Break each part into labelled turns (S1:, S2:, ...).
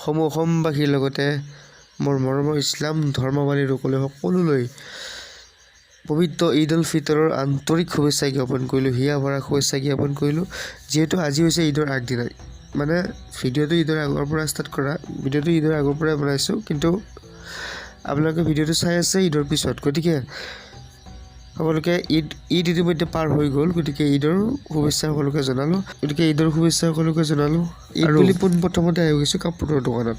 S1: অসমবাসীৰ লগতে মোৰ মৰমৰ ইছলাম ধৰ্মাৱলী সকলোলৈ পবিত্ৰ ঈদ উল ফিতৰৰ আন্তৰিক শুভেচ্ছা জ্ঞাপন কৰিলোঁ, হিয়া ভৰা শুভেচ্ছা জ্ঞাপন কৰিলোঁ। যিহেতু আজি হৈছে ঈদৰ আগদিনাই, মানে ভিডিঅ'টো ঈদৰ আগৰ পৰা ষ্টাৰ্ট কৰা, ভিডিঅ'টো ঈদৰ আগৰ পৰাই বনাইছোঁ, কিন্তু আপোনালোকে ভিডিঅ'টো চাই আছে ঈদৰ পিছত। গতিকে সকলোকে ঈদ ইতিমধ্যে পাৰ হৈ গ'ল, গতিকে ঈদৰ শুভেচ্ছা সকলোকে জনালোঁ। ঈদ বুলি পোনপ্ৰথমতে আহি গৈছোঁ কাপোৰৰ দোকানত,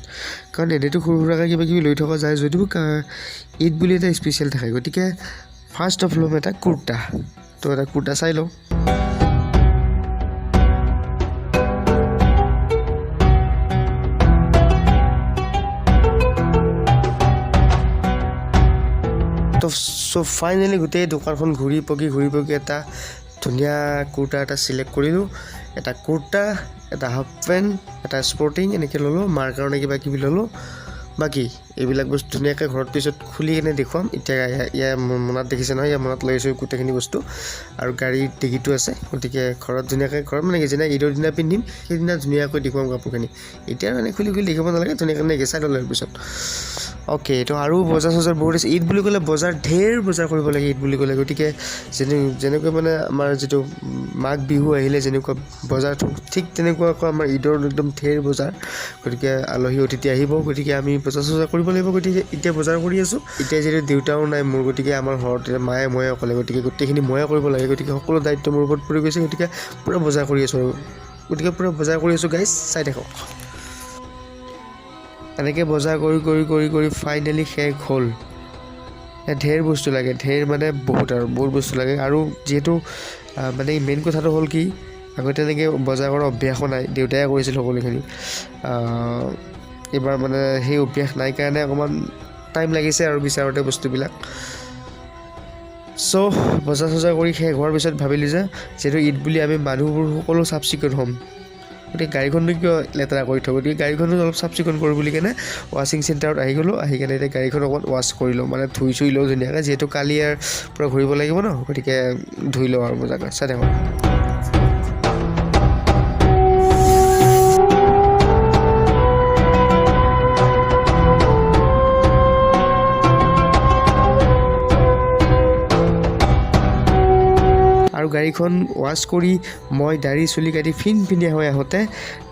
S1: কাৰণ এনেইতো সৰু সুৰাকৈ কিবা কিবি লৈ থকা যায় যদিও ঈদ বুলি এটা স্পেচিয়েল থাকে। গতিকে ফাৰ্ষ্ট অফ ল'ম এটা কুৰ্তা, তো এটা কুৰ্তা চাই লওঁ। তো ফাইনেলি গোটেই দোকানখন ঘূৰি পকি এটা ধুনীয়া কুৰ্তা এটা চিলেক্ট কৰিলোঁ। এটা কুৰ্তা, এটা হাফ পেণ্ট, এটা স্পৰ্টিং এনেকৈ ল'লোঁ, মাৰ কাৰণে কিবা কিবি ল'লোঁ। বাকী এইবিলাক বস্তু ধুনীয়াকৈ ঘৰত পিছত খুলি কিনে দেখুৱাম। এতিয়া ইয়াৰ মনত দেখিছে নহয়, ইয়াৰ মনত লৈ আছোঁ গোটেইখিনি বস্তু, আৰু গাড়ীৰ ডিগিটো আছে। গতিকে ঘৰত ধুনীয়াকৈ মানে কি যেনে ঈদৰ দিনা পিন্ধিম সেইদিনা ধুনীয়াকৈ দেখুৱাম কাপোৰখিনি। এতিয়া মানে খুলি দেখিব নালাগে, ধুনীয়াকৈ চাই ল'লে পিছত। অ'কে, তো আৰু বজাৰ চজাৰ বহুত আছে। ঈদ বুলি ক'লে ঢেৰ বজাৰ কৰিব লাগে ঈদ বুলি ক'লে। গতিকে যেনেকৈ মানে আমাৰ যিটো মাঘ বিহু আহিলে যেনেকুৱা বজাৰ, ঠিক তেনেকুৱাকৈ আমাৰ ঈদৰ একদম ঢেৰ বজাৰ। গতিকে আলহী অতিথি আহিব, গতিকে আমি বজাৰ চজাৰ কৰিব লাগিব। গতিকে এতিয়া বজাৰ কৰি আছোঁ। এতিয়া যিহেতু দেউতাও নাই মোৰ, গতিকে আমাৰ ঘৰত মায়ে ময়ে অকলে, গতিকে গোটেইখিনি ময়ে কৰিব লাগে। গতিকে সকলো দায়িত্ব মোৰ ওপৰত পৰি গৈছে। গতিকে পূৰা বজাৰ কৰি আছোঁ গাইজ, চাই থাকক। এনেকৈ বজাৰ কৰি ফাইনেলি শেষ হ'ল। ঢেৰ বস্তু লাগে, মানে বহুত বস্তু লাগে। আৰু যিহেতু মানে মেইন কথাটো হ'ল কি, আগতে তেনেকৈ বজাৰ কৰাৰ অভ্যাসো নাই, দেউতাই কৰিছিল সকলোখিনি। এইবাৰ মানে সেই অভ্যাস নাই কাৰণে অকণমান টাইম লাগিছে আৰু বিচাৰোঁতে বস্তুবিলাক। চ' বজাৰ চজাৰ কৰি শেষ হোৱাৰ পিছত ভাবিলোঁ যে যিহেতু ঈদ বুলি আমি মানুহবোৰ সকলো চাফ চিকুণ হ'ম, গতিকে গাড়ীখনটো কিয় লেতেৰা কৰি থ'ব, গতিকে গাড়ীখনো অলপ চাফ চিকুণ কৰোঁ বুলি কেনে ৱাশ্বিং চেণ্টাৰত আহি গ'লোঁ। আহি কেনে এতিয়া গাড়ীখন অকণমান ৱাশ্ব কৰি লওঁ, মানে ধুই চুই লওঁ ধুনীয়াকৈ, যিহেতু কালি ইয়াৰ পৰা ঘূৰিব লাগিব ন, গতিকে ধুই লওঁ আৰু মজাকৈ। চাই থাকক। আৰু গাড়ীখন ৱাশ্ব কৰি মই দাড়ি চুলি কাটি ফিনফিনীয়া হৈ আহোঁতে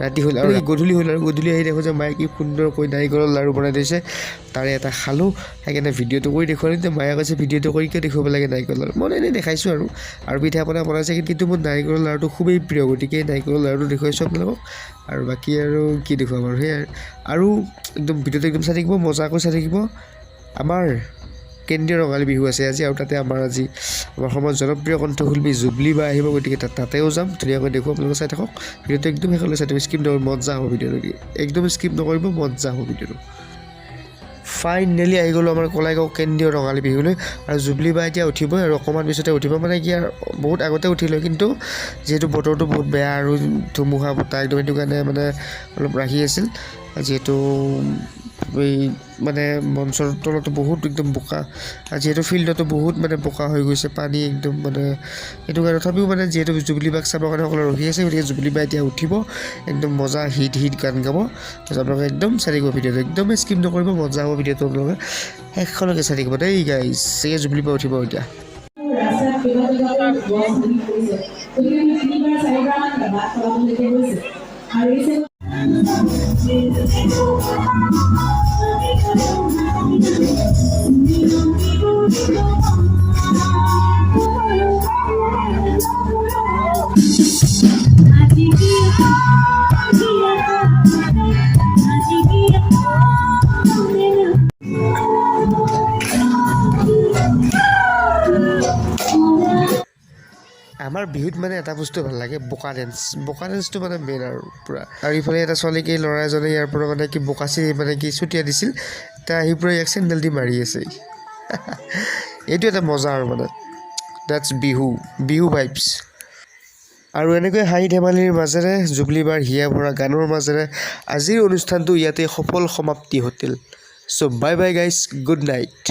S1: ৰাতি হ'ল, আৰু গধূলি হ'ল। আৰু গধূলি আহি দেখোঁ যে মায়ে কি সুন্দৰকৈ নাৰিকলৰ লাড়ু বনাই দিছে, তাৰে এটা খালোঁ। সেইকাৰণে ভিডিঅ'টো কৰি দেখুৱালোঁ। তেতিয়া মায়ে কৈছে ভিডিঅ'টো কৰি কিয় দেখুৱাব লাগে নাৰিকলৰ লাড়ু, মই এনেই দেখাইছোঁ আৰু পিঠা পনা বনাইছে, কিন্তু মোৰ নাৰিকলৰ লাড়ুটো খুবেই প্ৰিয়, গতিকে নাৰিকলৰ লাড়ুটো দেখুৱাইছোঁ আপোনালোকক। আৰু বাকী আৰু কি দেখুৱাম আৰু সেয়াই। আৰু একদম ভিডিঅ'টো একদম চাই থাকিব, মজাকৈ চাই থাকিব। আমাৰ কেন্দ্ৰীয় ৰঙালী বিহু আছে আজি, আৰু তাতে আমাৰ অসমত জনপ্ৰিয় কণ্ঠশিল্পী জুবলি বা আহিব, গতিকে তাতেও যাম, ধুনীয়াকৈ দেখুৱাম। আপোনালোকে চাই থাকক ভিডিঅ'টো, একদম শেষলৈ চাই থাকক, স্কিপ নকৰিব, মজা হ'ব ভিডিঅ'টো, একদম স্কিপ নকৰিব, মজা হ'ব ভিডিঅ'টো। ফাইনেলি আহি গ'লোঁ আমাৰ কলাইগাঁও কেন্দ্ৰীয় ৰঙালী বিহুলৈ। আৰু জুবলি বা এতিয়া উঠিবই, আৰু অকণমান পিছতে উঠিব, মানে কি আৰু বহুত আগতে উঠিলোঁ, কিন্তু যিহেতু বতৰটো বহুত বেয়া আৰু ধুমুহা বতাহ একদম, সেইটো কাৰণে মানে অলপ ৰাখি আছিল। যিহেতু এই মানে মঞ্চৰ তলতো বহুত একদম বোকা, যিহেতু ফিল্ডতো বহুত মানে বোকা হৈ গৈছে, পানী একদম মানে সেইটো কাৰণে। তথাপিও মানে যিহেতু জুবলি বাক চাবৰ কাৰণে সকলোৱে ৰখি আছে, গতিকে জুবলি বা এতিয়া উঠিব, একদম মজা হিট গান গাব। তাৰপিছত আপোনালোকে একদম চাই থাকিব ভিডিঅ'টো, একদমেই স্কিপ নকৰিব, মজা হ'ব ভিডিঅ'টো। আপোনালোকে শেষলৈকে চাই থাকিব দেই গাইজ। জুবলি বা উঠিব এতিয়া। আমাৰ বিহুত মানে এটা বস্তু ভাল লাগে, বোকা ডেন্সটো মানে মেইন আৰু পূৰা। আৰু ইফালে এটা ছোৱালীক এই ল'ৰা এজনে ইয়াৰ পৰা মানে কি বোকাচি মানে কি ছুটিয়াই দিছিল, এতিয়া আহি পূৰা ইয়াক চেণ্ডেল দি মাৰি আছে। এইটো এটা মজা আৰু মানে ডেটছ বিহু ভাইবছ। আৰু এনেকৈ হাঁহি ধেমালিৰ মাজেৰে জুবলি বাৰ হিয়া ভৰা গানৰ মাজেৰে আজিৰ অনুষ্ঠানটো ইয়াতে সফল সমাপ্তি ঘটিল। So' bye bye guys, good night.